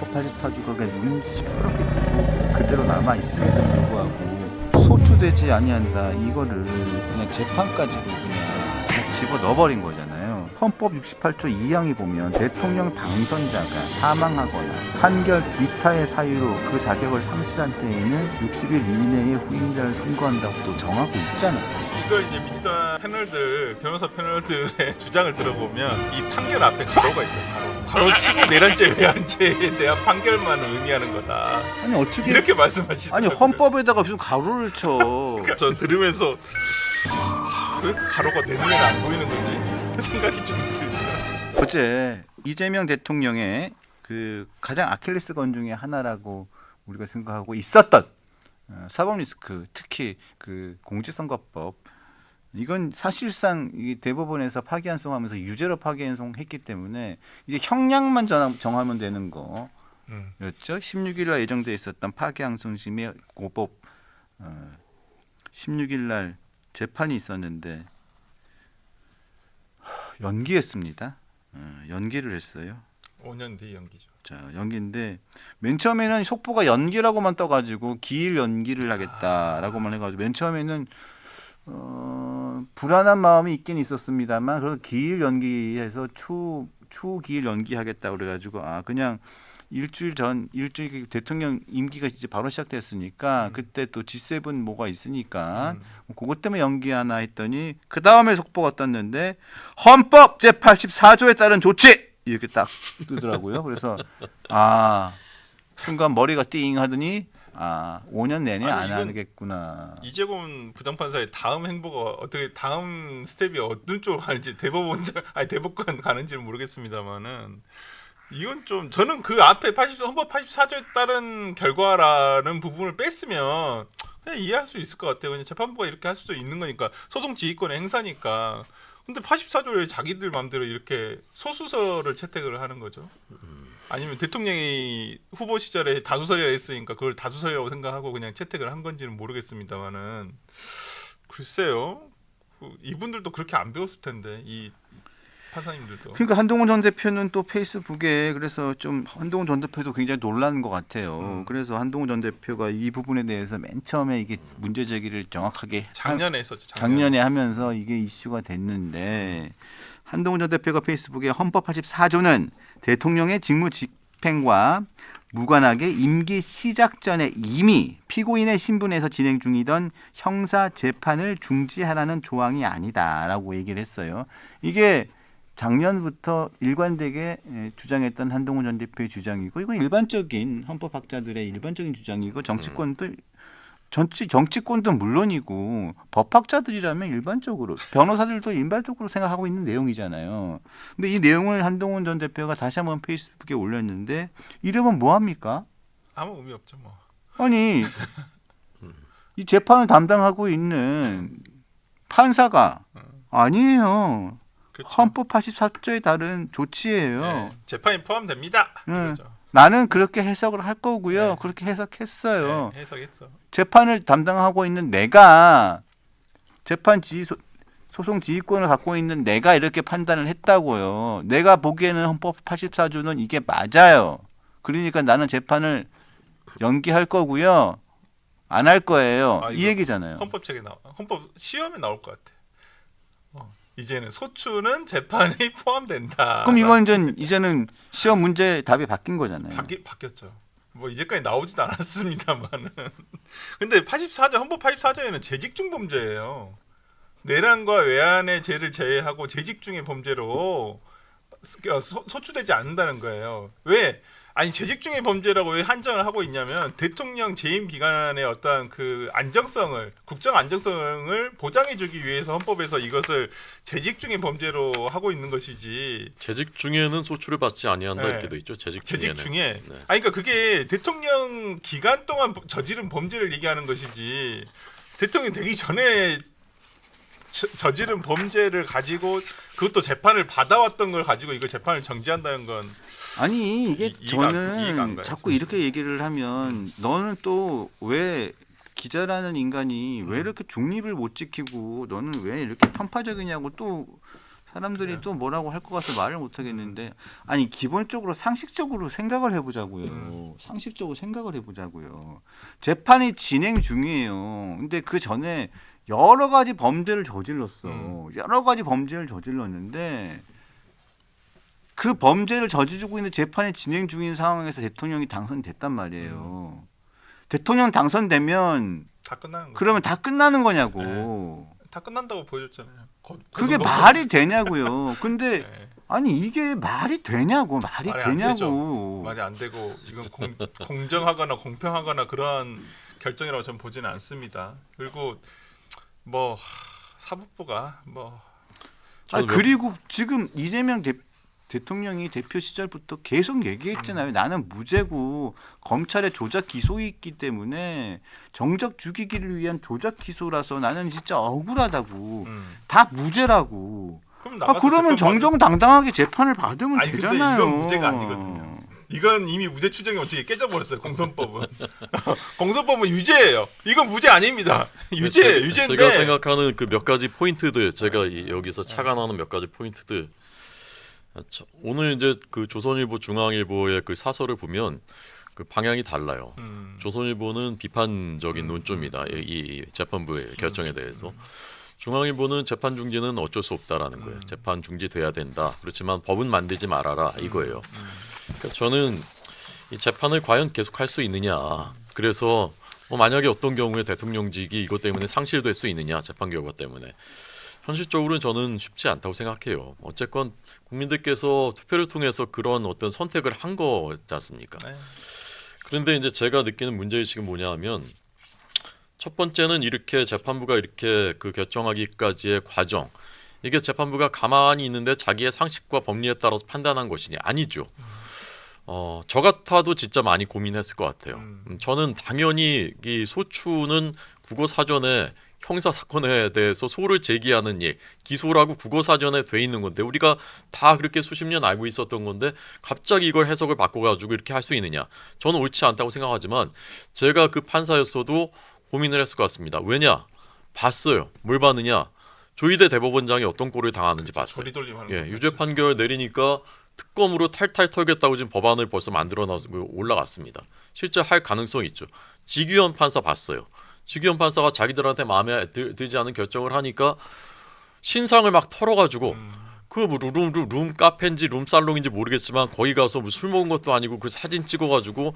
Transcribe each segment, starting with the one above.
헌법 84조가 그냥 눈 시퍼렇게 그대로 남아 있음에도 불구하고 소추되지 아니한다 이거를 그냥 재판까지도 그냥 집어 넣어버린 거잖아요. 헌법 68조 2항에 보면 대통령 당선자가 사망하거나 판결 기타의 사유로 그 자격을 상실한 때에는 60일 이내에 후임자를 선거한다고 또 정하고 있잖아요. 이거 이제 민주당 패널들, 변호사 패널들의 주장을 들어보면 이 판결 앞에 가로가 있어요. 가로치고 내란죄, 외환죄에 대한 판결만 의미하는 거다. 아니 어떻게 이렇게 말씀하시더라고요. 아니 헌법에다가 무슨 가로를 쳐. 그러니까 저 들으면서 왜 가로가 내 눈에는 안 보이는 거지? 생각이 좀 들더라고요. 어제 이재명 대통령의 그 가장 아킬레스건 중에 하나라고 우리가 생각하고 있었던 사법 리스크, 특히 그 공직선거법, 이건 사실상 이 대법원에서 파기환송하면서 유죄로 파기환송했기 때문에 이제 형량만 정하면 되는 거였죠. 16일날 예정돼 있었던 파기환송심의 고법 16일날 재판이 있었는데 연기했습니다. 연기를 했어요. 5년 뒤 연기죠. 자, 연기인데 맨 처음에는 속보가 연기라고만 떠가지고 기일 연기를 하겠다라고만 해가지고 맨 처음에는 불안한 마음이 있긴 있었습니다만 그래서 기일 연기해서 추후 기일 연기하겠다 그래가지고 그냥 일주일 대통령 임기가 이제 바로 시작됐으니까 그때 또 G7 뭐가 있으니까 그것 때문에 연기하나 했더니 그 다음에 속보가 떴는데 헌법 제84조에 따른 조치 이렇게 딱 뜨더라고요. 그래서 순간 머리가 띵 하더니 5년 내내 안 하겠구나. 이재곤 부장판사의 다음 행보가 어떻게 다음 스텝이 어떤 쪽으로 갈지 대법관 가는지는 모르겠습니다만은 이건 좀 저는 그 앞에 헌법 84조에 따른 결과라는 부분을 뺐으면 그냥 이해할 수 있을 것 같아요. 그냥 재판부가 이렇게 할 수도 있는 거니까 소송 지휘권의 행사니까. 근데 84조에 자기들 마음대로 이렇게 소수설을 채택을 하는 거죠. 아니면 대통령이 후보 시절에 다수설이라 했으니까 그걸 다수설이라고 생각하고 그냥 채택을 한 건지는 모르겠습니다만은 글쎄요. 이분들도 그렇게 안 배웠을 텐데 이 판사님들도. 그러니까 한동훈 전 대표는 또 페이스북에 그래서 좀 한동훈 전 대표도 굉장히 놀란 것 같아요. 그래서 한동훈 전 대표가 이 부분에 대해서 맨 처음에 이게 문제 제기를 정확하게 작년에 했었죠. 작년에 하면서 이게 이슈가 됐는데 한동훈 전 대표가 페이스북에 헌법 84조는 대통령의 직무 집행과 무관하게 임기 시작 전에 이미 피고인의 신분에서 진행 중이던 형사 재판을 중지하라는 조항이 아니다라고 얘기를 했어요. 이게 작년부터 일관되게 주장했던 한동훈 전 대표의 주장이고 이건 일반적인 헌법학자들의 일반적인 주장이고 정치권도 물론이고 법학자들이라면 일반적으로 변호사들도 일반적으로 생각하고 있는 내용이잖아요. 근데 이 내용을 한동훈 전 대표가 다시 한번 페이스북에 올렸는데 이러면 뭐합니까? 아무 의미 없죠 뭐. 아니 이 재판을 담당하고 있는 판사가 아니에요. 그렇죠. 헌법 84조에 따른 조치예요. 네, 재판이 포함됩니다. 그렇죠. 나는 그렇게 해석을 할 거고요. 네. 그렇게 해석했어요. 네, 해석했어. 재판을 담당하고 있는 내가 소송 지휘권을 갖고 있는 내가 이렇게 판단을 했다고요. 내가 보기에는 헌법 84조는 이게 맞아요. 그러니까 나는 재판을 연기할 거고요. 안 할 거예요. 이 얘기잖아요. 헌법 시험에 나올 것 같아. 이제는 소추는 재판이 포함된다. 그럼 이건 이제는 시험 문제 답이 바뀐 거잖아요. 바뀌었죠. 뭐 이제까지 나오지도 않았습니다만은. 근데 헌법 84조에는 재직중 범죄예요. 내란과 외환의 죄를 제외하고 재직중의 범죄로 소추되지 않는다는 거예요. 왜? 아니 재직중의 범죄라고 왜 한정을 하고 있냐면 대통령 재임 기간의 어떤 그 국정 안정성을 보장해주기 위해서 헌법에서 이것을 재직중의 범죄로 하고 있는 것이지. 재직 중에는 소출을 받지 아니한다 네. 이렇게 돼 있죠. 재직 중에. 네. 그러니까 그게 대통령 기간 동안 저지른 범죄를 얘기하는 것이지. 대통령이 되기 전에 저지른 범죄를 가지고 그것도 재판을 받아왔던 걸 가지고 이거 재판을 정지한다는 건 아니 이게 이해가 안 저는 가요. 자꾸 이렇게 얘기를 하면 너는 또 왜 기자라는 인간이 왜 이렇게 중립을 못 지키고 너는 왜 이렇게 편파적이냐고 또 사람들이 네. 또 뭐라고 할 것 같아서 말을 못 하겠는데 아니 기본적으로 상식적으로 생각을 해보자고요. 상식적으로 생각을 해보자고요. 재판이 진행 중이에요. 근데 그 전에 여러 가지 범죄를 저질렀어. 여러 가지 범죄를 저질렀는데 그 범죄를 저지르고 있는 재판이 진행 중인 상황에서 대통령이 당선됐단 말이에요. 대통령 당선되면 다 끝나는 거죠. 그러면 다 끝나는 거냐고. 다 끝난다고 보여줬잖아요. 그게 말이 되냐고요. 근데 네. 아니 이게 말이 되냐고 말이 말이 안 되죠. 되냐고. 말이 안 되고 이건 공정하거나 공평하거나 그런 결정이라고 저는 보지는 않습니다. 그리고 뭐 사법부가 뭐 아 저는 그리고 지금 이재명 대통령이 대표 시절부터 계속 얘기했잖아요. 나는 무죄고 검찰의 조작 기소가 있기 때문에 정적 죽이기를 위한 조작 기소라서 나는 진짜 억울하다고. 다 무죄라고. 그럼 아, 나가서 그러면 재판 정정당당하게 재판을 받으면 아니, 근데 되잖아요. 이건 무죄가 아니거든요. 이건 이미 무죄 추정이 어떻게 깨져버렸어요. 공선법은. 공선법은 유죄예요. 이건 무죄 아닙니다. 유죄인데. 제가 생각하는 그 몇 가지 포인트들 제가 여기서 착안하는 몇 가지 포인트들. 오늘 이제 그 조선일보, 중앙일보의 그 사설을 보면 그 방향이 달라요. 조선일보는 비판적인 논조입니다. 이 재판부의 결정에 대해서. 중앙일보는 재판 중지는 어쩔 수 없다라는 거예요. 재판 중지돼야 된다. 그렇지만 법은 만들지 말아라 이거예요. 그러니까 저는 이 재판을 과연 계속할 수 있느냐. 그래서 뭐 만약에 어떤 경우에 대통령직이 이것 때문에 상실될 수 있느냐. 재판 결과 때문에. 현실적으로는 저는 쉽지 않다고 생각해요. 어쨌건 국민들께서 투표를 통해서 그런 어떤 선택을 한 거지 않습니까? 네. 그런데 이제 제가 느끼는 문제의식은 뭐냐하면 첫 번째는 이렇게 재판부가 이렇게 그 결정하기까지의 과정, 이게 재판부가 가만히 있는데 자기의 상식과 법리에 따라서 판단한 것이냐? 아니죠. 저 같아도 진짜 많이 고민했을 것 같아요. 저는 당연히 이 소추는 국어 사전에 형사 사건에 대해서 소를 제기하는 일, 기소라고 국어 사전에 돼 있는 건데 우리가 다 그렇게 수십 년 알고 있었던 건데 갑자기 이걸 해석을 바꿔가지고 이렇게 할 수 있느냐? 저는 옳지 않다고 생각하지만 제가 그 판사였어도 고민을 했을 것 같습니다. 왜냐? 봤어요. 뭘 봤느냐? 조희대 대법원장이 어떤 꼴을 당하는지 봤어요. 소리돌림하는 예, 유죄 판결 내리니까 특검으로 탈탈 털겠다고 지금 법안을 벌써 만들어놔서 올라갔습니다. 실제 할 가능성이 있죠. 지규현 판사 봤어요. 지규현 판사가 자기들한테 마음에 들지 않은 결정을 하니까 신상을 막 털어가지고 그 룸 카페인지 룸 살롱인지 모르겠지만 거기 가서 뭐 술 먹은 것도 아니고 그 사진 찍어가지고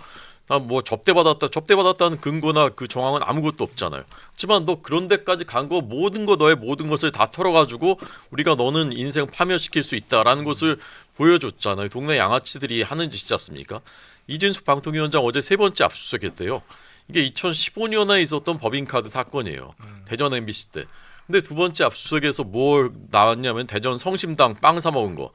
나 뭐 접대받았다는 근거나 그 정황은 아무것도 없잖아요. 하지만 너 그런 데까지 간 거 모든 거 너의 모든 것을 다 털어가지고 우리가 너는 인생 파멸시킬 수 있다라는 것을 보여줬잖아요. 동네 양아치들이 하는 짓이지 않습니까? 이진숙 방통위원장 어제 세 번째 압수수색했대요. 이게 2015년에 있었던 법인카드 사건이에요. 대전 MBC 때. 근데 두 번째 압수수색에서 뭘 나왔냐면 대전 성심당 빵 사 먹은 거.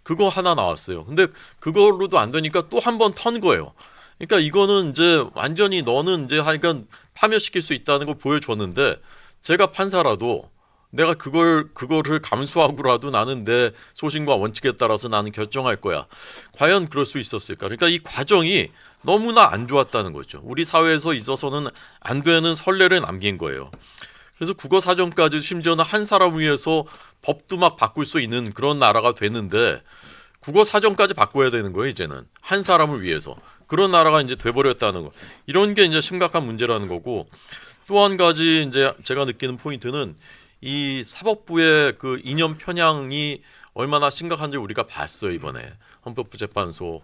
그거 하나 나왔어요. 근데 그걸로도 안 되니까 또 한 번 턴 거예요. 그러니까 이거는 이제 완전히 너는 이제 하니까 파멸시킬 수 있다는 걸 보여줬는데 제가 판사라도 내가 그거를 감수하고라도 나는 내 소신과 원칙에 따라서 나는 결정할 거야. 과연 그럴 수 있었을까? 그러니까 이 과정이 너무나 안 좋았다는 거죠. 우리 사회에서 있어서는 안 되는 선례를 남긴 거예요. 그래서 국어 사전까지 심지어는 한 사람 위해서 법도 막 바꿀 수 있는 그런 나라가 되는데 국어 사전까지 바꿔야 되는 거예요. 이제는 한 사람을 위해서 그런 나라가 이제 돼버렸다는 거. 이런 게 이제 심각한 문제라는 거고 또 한 가지 이제 제가 느끼는 포인트는 이 사법부의 그 이념 편향이 얼마나 심각한지 우리가 봤어요. 이번에 헌법부 재판소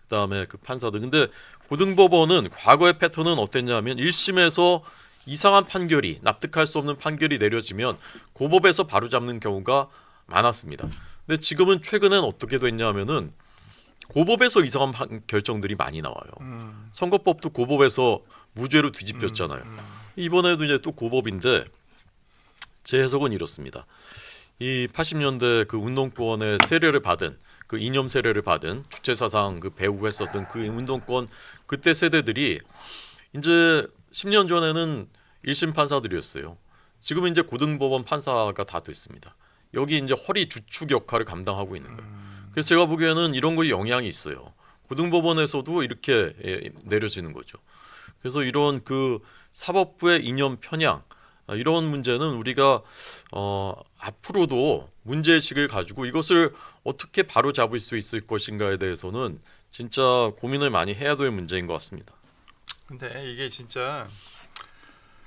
그다음에 그 판사들. 근데 고등법원은 과거의 패턴은 어땠냐면 1심에서 이상한 판결이 납득할 수 없는 판결이 내려지면 고법에서 바로잡는 경우가 많았습니다. 근데 지금은 최근엔 어떻게 됐냐면은 고법에서 이상한 결정들이 많이 나와요. 선거법도 고법에서 무죄로 뒤집혔잖아요. 이번에도 이제 또 고법인데 제 해석은 이렇습니다. 이 80년대 그 운동권의 세례를 받은 그 이념 세례를 받은 주체사상 그 배우고 했었던 그 운동권 그때 세대들이 이제 10년 전에는 1심 판사들이었어요. 지금은 이제 고등법원 판사가 다 됐습니다. 여기 이제 허리 주축 역할을 감당하고 있는 거예요. 그래서 제가 보기에는 이런 거에 영향이 있어요. 고등법원에서도 이렇게 내려지는 거죠. 그래서 이런 그 사법부의 이념 편향 이런 문제는 우리가 앞으로도 문제의식을 가지고 이것을 어떻게 바로 잡을 수 있을 것인가에 대해서는 진짜 고민을 많이 해야 될 문제인 것 같습니다. 근데 이게 진짜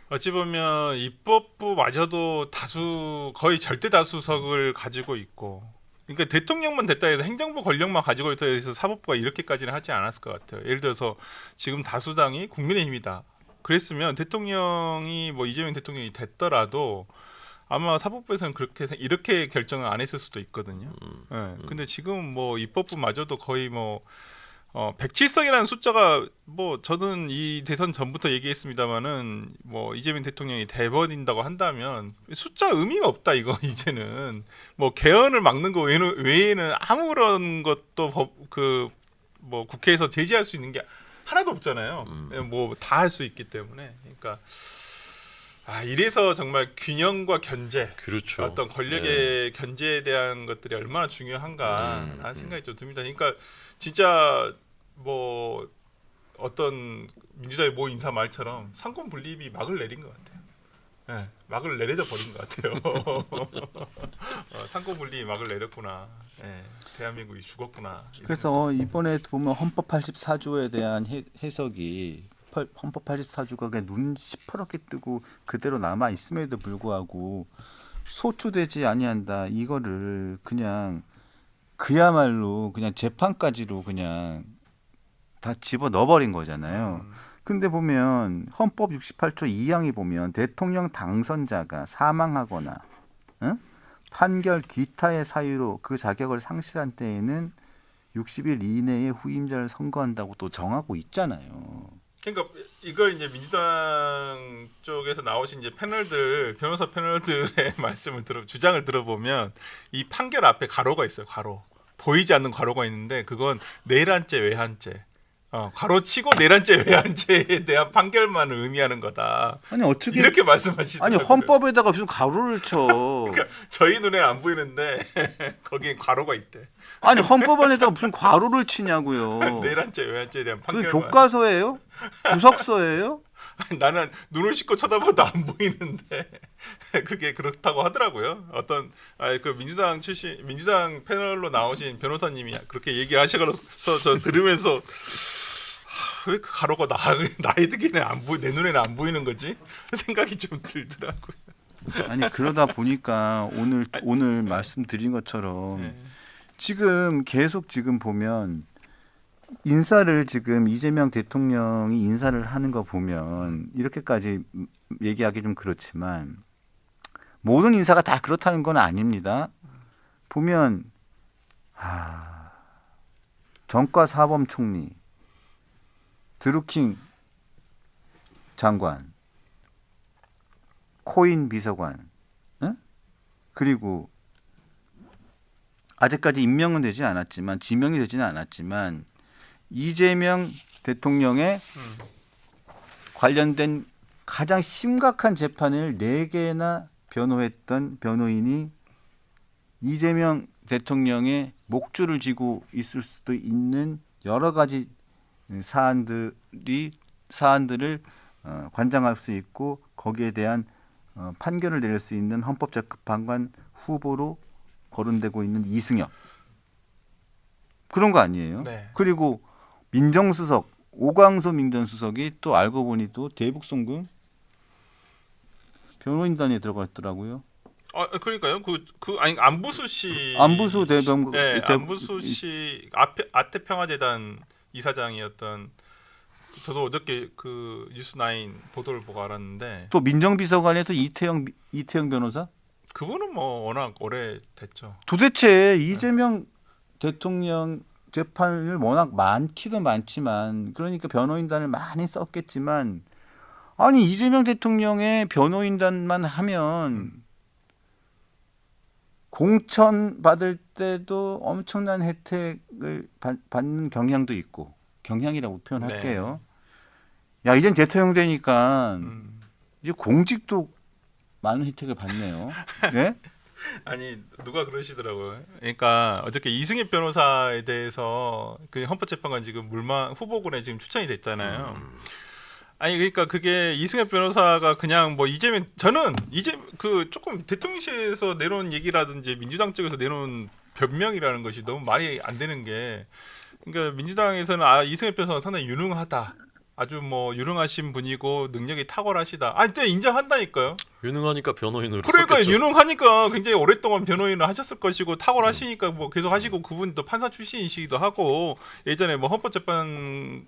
어찌 보면 입법부마저도 거의 절대 다수석을 가지고 있고, 그러니까 대통령만 됐다 해서 행정부 권력만 가지고 있다 해서 사법부가 이렇게까지는 하지 않았을 것 같아요. 예를 들어서 지금 다수당이 국민의힘이다. 그랬으면 대통령이 뭐 이재명 대통령이 됐더라도 아마 사법부에서는 이렇게 결정을 안 했을 수도 있거든요. 네. 근데 지금 뭐 입법부마저도 거의 뭐 107석이라는 숫자가 뭐 저는 이 대선 전부터 얘기했습니다마는 뭐 이재명 대통령이 돼버린다고 한다면 숫자 의미가 없다 이거 이제는 뭐 개헌을 막는 거 외에는 아무런 것도 뭐 국회에서 제지할 수 있는 게 하나도 없잖아요. 뭐 다 할 수 있기 때문에 그러니까 이래서 정말 균형과 견제, 그렇죠. 어떤 권력의 견제에 대한 것들이 얼마나 중요한가 하는 생각이 좀 듭니다. 그러니까 진짜 뭐 어떤 민주당의 모 인사 말처럼 상권 분립이 막을 내린 것 같아요. 네, 막을 내려져 버린 것 같아요. 상권 분립이 막을 내렸구나. 네, 대한민국이 죽었구나. 그래서 이번에 보면 헌법 84조에 대한 해석이 헌법 84조가 그냥 눈 시퍼렇게 뜨고 그대로 남아 있음에도 불구하고 소추되지 아니한다 이거를 그냥 그야말로 그냥 재판까지로 그냥 다 집어 넣어버린 거잖아요. 근데 보면 헌법 68조 2항이 보면 대통령 당선자가 사망하거나 판결 기타의 사유로 그 자격을 상실한 때에는 60일 이내에 후임자를 선거한다고 또 정하고 있잖아요. 그러니까 이걸 이제 민주당 쪽에서 나오신 이제 변호사 패널들의 주장을 들어보면 이 판결 앞에 가로가 있어요. 가로. 보이지 않는 가로가 있는데 그건 내란죄 외환죄. 가로치고 내란죄 외환죄에 대한 판결만을 의미하는 거다. 아니 어떻게 이렇게 말씀하시더라고요. 아니 헌법에다가 무슨 가로를 쳐? 그러니까 저희 눈에 안 보이는데 거기에 가로가 있대. 아니 헌법 안에다가 무슨 가로를 치냐고요? 내란죄 외환죄에 대한 그 판결만. 교과서예요? 구석서예요? 아니, 나는 눈을 씻고 쳐다봐도 안 보이는데 그게 그렇다고 하더라고요. 어떤 그 민주당 패널로 나오신 변호사님이 그렇게 얘기하셔서 저 들으면서 왜 그 가로가 나에게는 내 눈에는 안 보이는 거지? 생각이 좀 들더라고요. 아니 그러다 보니까 오늘 말씀드린 것처럼 네. 지금 계속 지금 보면 인사를 지금 이재명 대통령이 인사를 하는 거 보면 이렇게까지 얘기하기 좀 그렇지만 모든 인사가 다 그렇다는 건 아닙니다. 보면 정과 사범 총리, 드루킹 장관, 코인 비서관, 그리고 아직까지 임명은 되지 않았지만 지명이 되지는 않았지만 이재명 대통령의 관련된 가장 심각한 재판을 4개나 변호했던 변호인이 이재명 대통령의 목줄을 쥐고 있을 수도 있는 여러 가지 사안들을 관장할 수 있고 거기에 대한 판결을 내릴 수 있는 헌법재판관 후보로 거론되고 있는 이승엽 그런 거 아니에요? 네. 그리고 민정수석 오광수 민정수석이 또 알고 보니 또 대북송금 변호인단에 들어갔더라고요. 그러니까요. 아니 안부수 씨. 안부수 대변 네, 안부수 씨 아태평화재단 이사장이었던. 저도 어저께 그 뉴스9 보도를 보고 알았는데. 또 민정비서관에도 이태영 변호사? 그분은 뭐 워낙 오래 됐죠. 도대체 이재명 대통령 재판을 워낙 많기도 많지만 그러니까 변호인단을 많이 썼겠지만 아니 이재명 대통령의 변호인단만 하면 공천 받을 때도 엄청난 혜택을 받는 경향도 있고 경향이라고 표현할게요. 야 이젠 대통령 되니까 이제 공직도 많은 혜택을 받네요. 네? 아니 누가 그러시더라고요. 그러니까 어저께 이승엽 변호사에 대해서 그 헌법재판관 지금 후보군에 지금 추천이 됐잖아요. 아니 그러니까 그게 이승엽 변호사가 그냥 뭐 이재명 저는 그 조금 대통령실에서 내놓은 얘기라든지 민주당 쪽에서 내놓은 변명이라는 것이 너무 말이 안 되는 게 그러니까 민주당에서는 이승엽 변호사가 상당히 유능하다. 아주 뭐 유능하신 분이고 능력이 탁월하시다. 아니 또 인정한다니까요. 유능하니까 변호인으로 그러니까 썼겠죠. 유능하니까 굉장히 오랫동안 변호인을 하셨을 것이고 탁월하시니까 뭐 계속 하시고 그분도 판사 출신이시기도 하고 예전에 뭐 헌법재판소에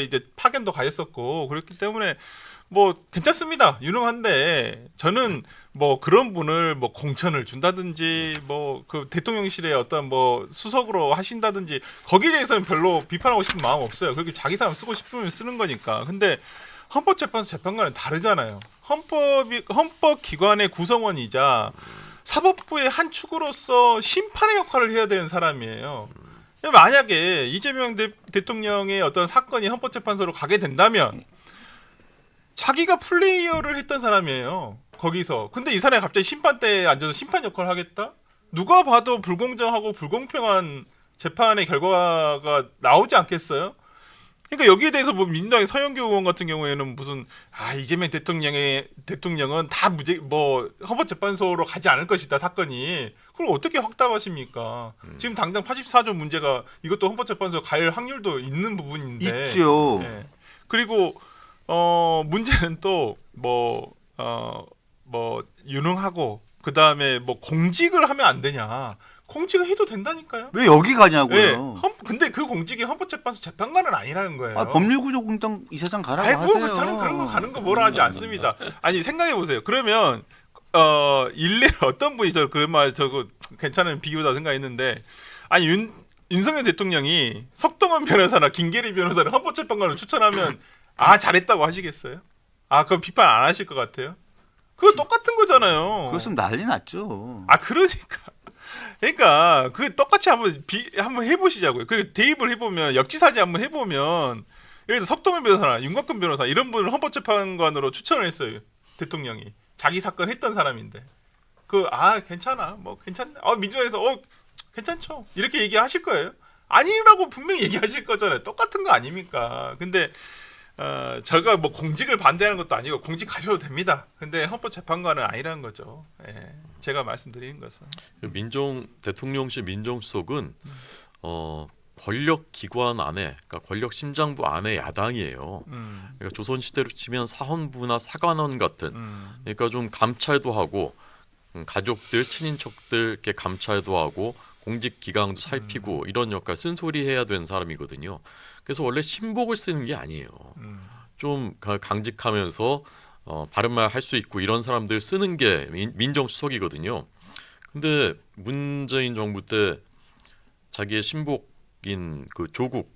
이제 파견도 가셨었고 그렇기 때문에 뭐 괜찮습니다. 유능한데 저는 뭐 그런 분을 뭐 공천을 준다든지 뭐 그 대통령실에 어떤 뭐 수석으로 하신다든지 거기에 대해서는 별로 비판하고 싶은 마음 없어요. 그렇게 자기 사람 쓰고 싶으면 쓰는 거니까. 근데 헌법재판소 재판관은 다르잖아요. 헌법 기관의 구성원이자 사법부의 한 축으로서 심판의 역할을 해야 되는 사람이에요. 만약에 이재명 대통령의 어떤 사건이 헌법재판소로 가게 된다면 자기가 플레이어를 했던 사람이에요. 거기서. 근데 이 사람이 갑자기 심판대에 앉아서 심판 역할을 하겠다? 누가 봐도 불공정하고 불공평한 재판의 결과가 나오지 않겠어요? 그러니까 여기에 대해서 뭐 민주당의 서영교 의원 같은 경우에는 무슨 이재명 대통령은 다 헌법재판소로 가지 않을 것이다 사건이. 그걸 어떻게 확답하십니까? 지금 당장 84조 문제가 이것도 헌법재판소 갈 확률도 있는 부분인데. 있죠. 예. 그리고 문제는 또 유능하고 그 다음에 뭐 공직을 하면 안 되냐? 공직을 해도 된다니까요. 왜 여기 가냐고요? 예. 근데 그 공직이 헌법재판소 재판관은 아니라는 거예요. 법률구조공단 이사장 가라고 하세요. 저는 그런 거 가는 거 뭐라 하지 않습니다. 아니 생각해 보세요. 그러면 일례 어떤 분이 그런 말 저거 괜찮은 비유다 생각했는데 아니 윤석열 대통령이 석동원 변호사나 김계리 변호사를 헌법재판관으로 추천하면 잘했다고 하시겠어요? 그럼 비판 안 하실 것 같아요? 그거 똑같은 거잖아요. 그랬으면 난리 났죠. 그러니까 그 똑같이 한번 해보시자고요. 그 대입을 해보면 역지사지 한번 해보면 예를 들어 석동현 변호사나 윤곽근 변호사 이런 분을 헌법재판관으로 추천을 했어요. 대통령이 자기 사건 했던 사람인데 괜찮아 뭐 괜찮네. 민주당에서 괜찮죠 이렇게 얘기하실 거예요? 아니라고 분명히 얘기하실 거잖아요. 똑같은 거 아닙니까? 근데 제가 뭐 공직을 반대하는 것도 아니고 공직 가셔도 됩니다. 근데 헌법재판관은 아니라는 거죠. 예, 제가 말씀드리는 것은 대통령실 민정수석은 권력 기관 안에, 그러니까 권력 심장부 안에 야당이에요. 그러니까 조선 시대로 치면 사헌부나 사관원 같은, 그러니까 좀 감찰도 하고 가족들, 친인척들 이렇게 감찰도 하고 공직 기강도 살피고 이런 역할 쓴소리해야 되는 사람이거든요. 그래서 원래 신복을 쓰는 게 아니에요. 좀 강직하면서 바른 말 할 수 있고 이런 사람들 쓰는 게 민정수석이거든요. 근데 문재인 정부 때 자기의 신복인 그 조국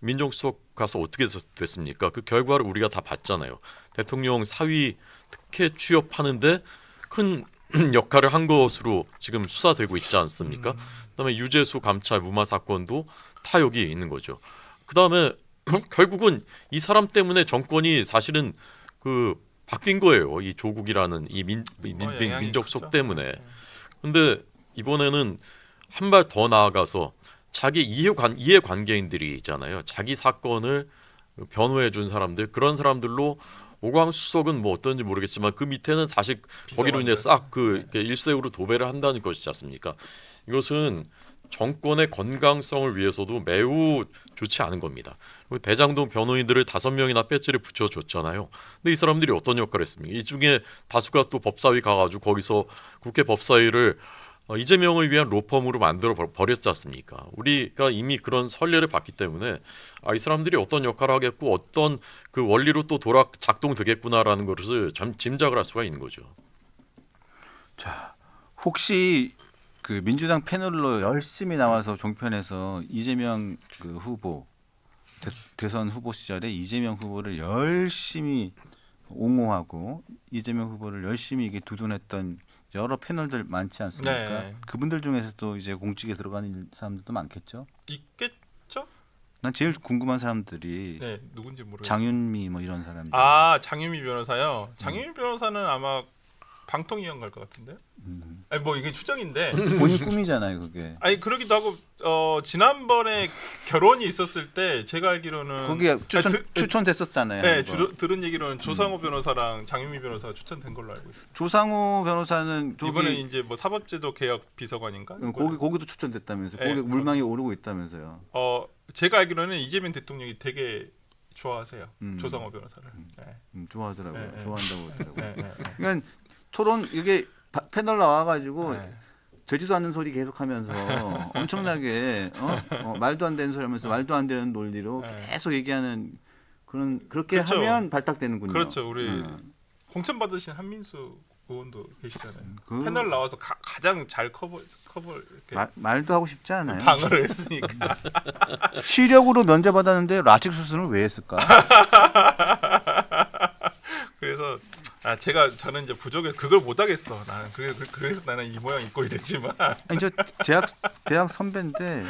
민정수석 가서 어떻게 됐습니까? 그 결과를 우리가 다 봤잖아요. 대통령 사위 특혜 취업하는데 큰 역할을 한 것으로 지금 수사되고 있지 않습니까? 그다음에 유재수 감찰 무마 사건도 다 여기 있는 거죠. 그다음에 결국은 이 사람 때문에 정권이 사실은 바뀐 거예요. 이 조국이라는 이 민정수석 때문에. 근데 이번에는 한 발 더 나아가서 자기 이해관계인들이 있잖아요. 자기 사건을 변호해 준 사람들, 그런 사람들로 오광수석은 뭐 어떤지 모르겠지만 그 밑에는 사실 거기로 이제 싹 일색으로 도배를 한다는 것이지 않습니까? 이것은 정권의 건강성을 위해서도 매우 좋지 않은 겁니다. 대장동 변호인들을 5명이나 배지를 붙여줬잖아요. 근데 이 사람들이 어떤 역할을 했습니까? 이 중에 다수가 또 법사위 가가지고 거기서 국회 법사위를 이재명을 위한 로펌으로 만들어 버렸지 않습니까? 우리가 이미 그런 선례를 봤기 때문에 이 사람들이 어떤 역할을 하겠고 어떤 그 원리로 또 작동되겠구나라는 것을 짐작을 할 수가 있는 거죠. 자, 혹시 그 민주당 패널로 열심히 나와서 종편에서 이재명 그 후보 대선 후보 시절에 이재명 후보를 열심히 옹호하고 이재명 후보를 열심히 이게 두둔했던 여러 패널들 많지 않습니까? 네. 그분들 중에서도 이제 공직에 들어가는 사람들도 많겠죠. 있겠죠? 난 제일 궁금한 사람들이 네, 누군지 모르겠어요. 장윤미 뭐 이런 사람들. 장윤미 변호사요. 장윤미 변호사는 아마 방통위원 갈 것 같은데. 아니 뭐 이게 추정인데. 본인 꿈이잖아요, 그게. 아니 그러기도 하고 지난번에 결혼이 있었을 때 제가 알기로는 거기에 추천됐었잖아요. 네, 한번. 들은 얘기로는 조상호 변호사랑 장유미 변호사가 추천된 걸로 알고 있어요. 조상호 변호사는 이번에 이제 뭐 사법제도 개혁 비서관인가? 거기도 추천됐다면서. 네, 거기 물망이 오르고 있다면서요. 제가 알기로는 이재명 대통령이 되게 좋아하세요. 음. 조상호 변호사를. 네. 좋아하더라고요. 네, 좋아한다고 하더라고요. 네, 네, 네. 그러니까 토론 이게 패널 나와가지고 네. 되지도 않는 소리 계속하면서 엄청나게 말도 안 되는 소리 하면서 말도 안 되는 논리로 네. 계속 얘기하는 그렇게 그렇죠. 하면 발탁되는군요. 그렇죠. 우리 공천 받으신 한민수 의원도 계시잖아요. 그 패널 나와서 가장 잘 커버 이렇게 말도 하고 싶지 않아요. 방어를 했으니까. 시력으로 면제받았는데 라식 수술은 왜 했을까? 그래서 저는 이제 부족해 그걸 못 하겠어. 나는 그래서 나는 이 모양 이 꼴이 됐지만. 아니 저 대학 선배인데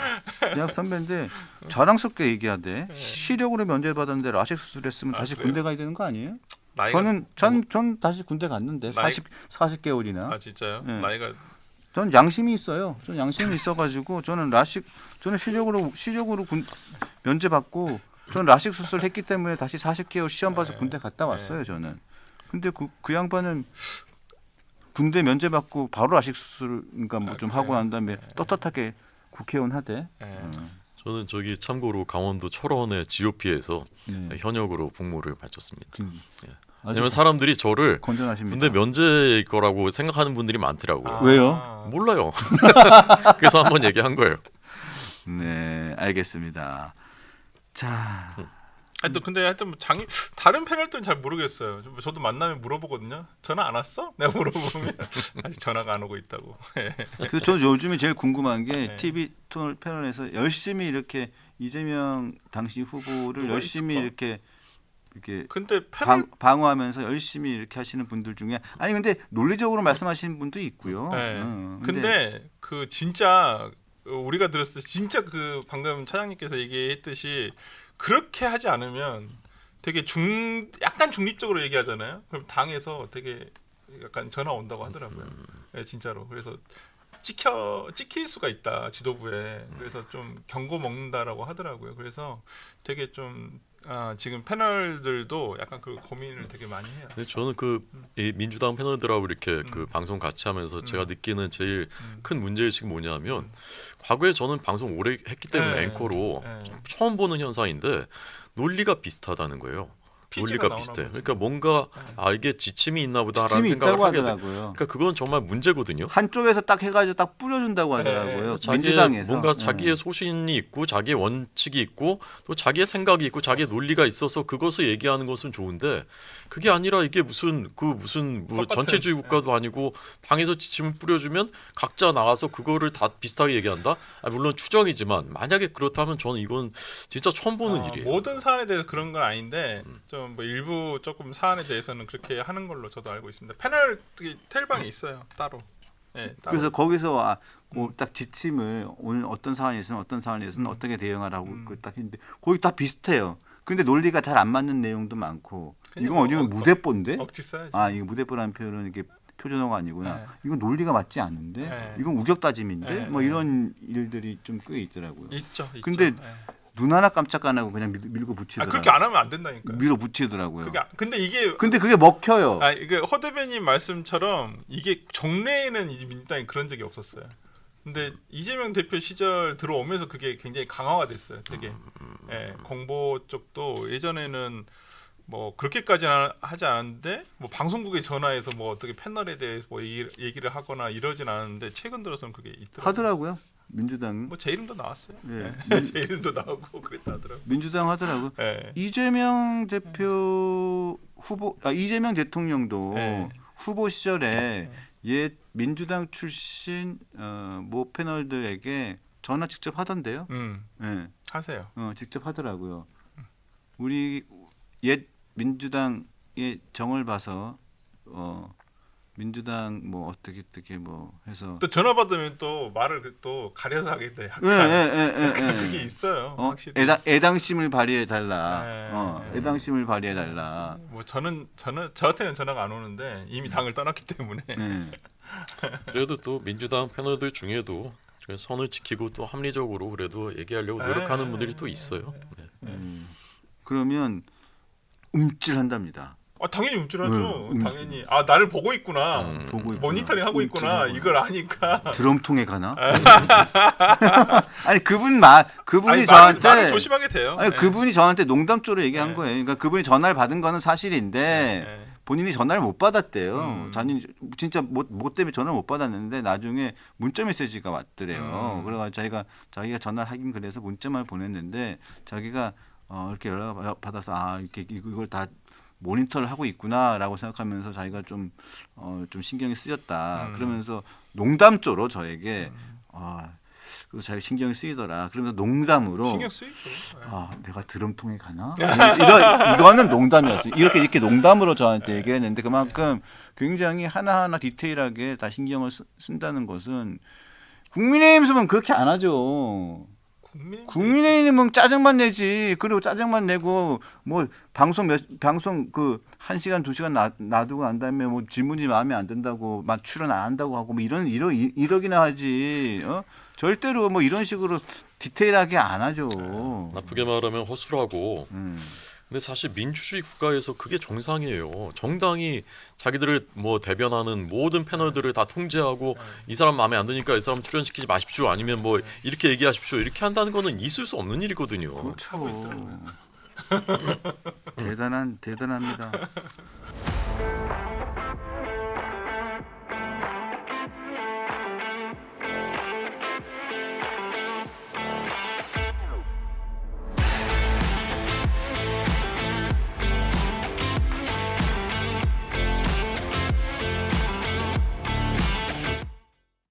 자랑스럽게 얘기하대. 시력으로 면제받았는데 라식 수술했으면 다시 그래요? 군대 가야 되는 거 아니에요? 나이가 전 다시 군대 갔는데 나이- 40개월이나. 진짜요? 네. 나이가 전 양심이 있어요. 전 양심이 있어가지고 저는 시력으로 면제받고 저는 라식 수술했기 때문에 다시 40개월 시험 봐서 네. 군대 갔다 왔어요. 저는. 근데 그 양반은 군대 면제받고 바로 라식 수술 그러니까 뭐 좀 하고 난 다음에 떳떳하게 국회의원 하대. 네. 저는 저기 참고로 강원도 철원의 GOP에서 네. 현역으로 복무를 마쳤습니다. 왜냐면 아주 사람들이 저를 건전하십니다. 군대 면제일 거라고 생각하는 분들이 많더라고요. 왜요? 몰라요. 그래서 한번 얘기한 거예요. 네, 알겠습니다. 자, 하여튼 뭐 다른 패널들은 잘 모르겠어요. 저도 만나면 물어보거든요. 전화 안 왔어? 내가 물어보면 아직 전화가 안 오고 있다고. 그래서 저 요즘에 제일 궁금한 게 네. TV 토론 패널에서 열심히 이렇게 이재명 당시 후보를 누가 열심히 있을까? 이렇게 근데 패널 방어하면서 열심히 이렇게 하시는 분들 중에 아니 근데 논리적으로 말씀하시는 분도 있고요. 네. 근데 근데 그 진짜 우리가 들었을 때 진짜 그 방금 차장님께서 얘기했듯이 그렇게 하지 않으면 되게 약간 중립적으로 얘기하잖아요. 그럼 당에서 되게 약간 전화 온다고 하더라고요. 네, 진짜로. 그래서 찍힐 수가 있다 지도부에. 그래서 좀 경고 먹는다라고 하더라고요. 그래서 되게 좀 지금 패널들도 약간 그 고민을 되게 많이 해요. 근데 저는 이 민주당 패널들하고 이렇게 그 방송 같이 하면서 제가 느끼는 제일 큰 문제의식이 뭐냐면 과거에 저는 방송 오래 했기 때문에 네. 앵커로 네. 처음 보는 현상인데 논리가 비슷하다는 거예요. 피지가 논리가 나오나 비슷해. 보지. 그러니까 뭔가 이게 지침이 있나 보다라는 지침이 생각을 있다고 하게 돼. 하더라고요. 그러니까 그건 정말 문제거든요. 한쪽에서 딱 해가지고 딱 뿌려준다고 하더라고요. 자기의 민주당에서 뭔가 자기의 소신이 있고 자기의 원칙이 있고 또 자기의 생각이 있고 자기의 논리가 있어서 그것을 얘기하는 것은 좋은데 그게 아니라 이게 무슨 뭐 전체주의 국가도 아니고 당에서 지침을 뿌려주면 각자 나가서 그거를 다 비슷하게 얘기한다. 물론 추정이지만 만약에 그렇다면 저는 이건 진짜 처음 보는 일이에요. 모든 사안에 대해서 그런 건 아닌데 좀 뭐 일부 조금 사안에 대해서는 그렇게 하는 걸로 저도 알고 있습니다. 패널 텔방이 있어요 따로. 네, 따로. 그래서 거기서 딱 지침을 오늘 어떤 사안이 있으면 어떤 사안이 있으면 어떻게 대응하라고 딱 했는데 거기 다 비슷해요. 근데 논리가 잘 안 맞는 내용도 많고 이건 어디면 무대뽀인데? 억지 써야지. 이거 무대뽀라는 표현은 이게 표준어가 아니구나. 네. 이건 논리가 맞지 않는데 네. 이건 우격다짐인데 네. 뭐 이런 일들이 좀 꽤 있더라고요. 있죠. 근데 네. 눈 하나 깜짝 안 하고 그냥 밀고 붙이더라고요. 그렇게 안 하면 안 된다니까요. 밀어 붙이더라고요. 근데 이게 근데 그게 먹혀요. 이게 허 대변인 말씀처럼 이게 정례에는 이 민주당이 그런 적이 없었어요. 근데 이재명 대표 시절 들어오면서 그게 굉장히 강화가 됐어요. 되게 공보 쪽도 예전에는 뭐 그렇게까지는 하지 않았는데 뭐 방송국에 전화해서 뭐 어떻게 패널에 대해서 뭐 얘기를 하거나 이러진 않았는데 최근 들어서는 그게 있더라고요. 하더라고요. 민주당. 뭐 제 이름도 나왔어요. 네. 제 이름도 나오고 그랬다 하더라고요. 민주당 하더라고요. 네. 이재명 대표 후보, 이재명 대통령도 네. 후보 시절에 옛 민주당 출신 모 패널들에게 전화 직접 하던데요. 네. 하세요. 직접 하더라고요. 우리 옛 민주당의 정을 봐서 민주당 뭐 어떻게 뭐 해서 또 전화 받으면 또 말을 또 가려서 하겠다. 약간 그게 있어요. 확실히. 애당심을 발휘해 달라. 네. 애당심을 발휘해 달라. 뭐 저한테는 전화가 안 오는데 이미 당을 떠났기 때문에. 네. 그래도 또 민주당 패널들 중에도 선을 지키고 또 합리적으로 그래도 얘기하려고 노력하는 분들이 또 있어요. 네. 그러면 움찔한답니다. 당연히 움찔하죠. 움찔. 당연히 나를 보고 있구나. 보고 있구나. 모니터링 하고 있구나. 움찔하구나. 이걸 아니까. 드럼통에 가나? 아니 그분이 아니, 저한테 말을 조심하게 돼요. 아니 네. 그분이 저한테 농담조로 얘기한 네. 거예요. 그러니까 그분이 전화를 받은 거는 사실인데 네. 본인이 전화를 못 받았대요. 자기 진짜 뭐 때문에 전화를 못 받았는데 나중에 문자 메시지가 왔더래요. 그래가지고 자기가 전화를 하긴 그래서 문자만 보냈는데 자기가 이렇게 연락을 받아서 이렇게 이걸 다 모니터를 하고 있구나라고 생각하면서 자기가 좀 신경이 쓰였다. 그러면서 농담조로 저에게 그래서 자기 신경이 쓰이더라. 그러면서 농담으로 신경 쓰이죠. 내가 드럼통에 가나? 이거는 농담이었어요. 이렇게 농담으로 저한테 얘기했는데 그만큼 굉장히 하나하나 디테일하게 다 신경을 쓴다는 것은 국민의힘에서는 그렇게 안 하죠. 국민의힘은 짜증만 내지. 그리고 짜증만 내고 뭐 방송 그 1시간 2시간 놔두고 난 다음에 뭐 질문이 마음에 안 든다고 막 출연 안 한다고 하고 뭐 이러기나 하지. 절대로 뭐 이런 식으로 디테일하게 안 하죠. 나쁘게 말하면 허술하고. 근데 사실 민주주의 국가에서 그게 정상이에요. 정당이 자기들을 뭐 대변하는 모든 패널들을 다 통제하고 이 사람 마음에 안 드니까 이 사람 출연시키지 마십시오. 아니면 뭐 이렇게 얘기하십시오. 이렇게 한다는 거는 있을 수 없는 일이거든요. 그렇죠. 대단합니다.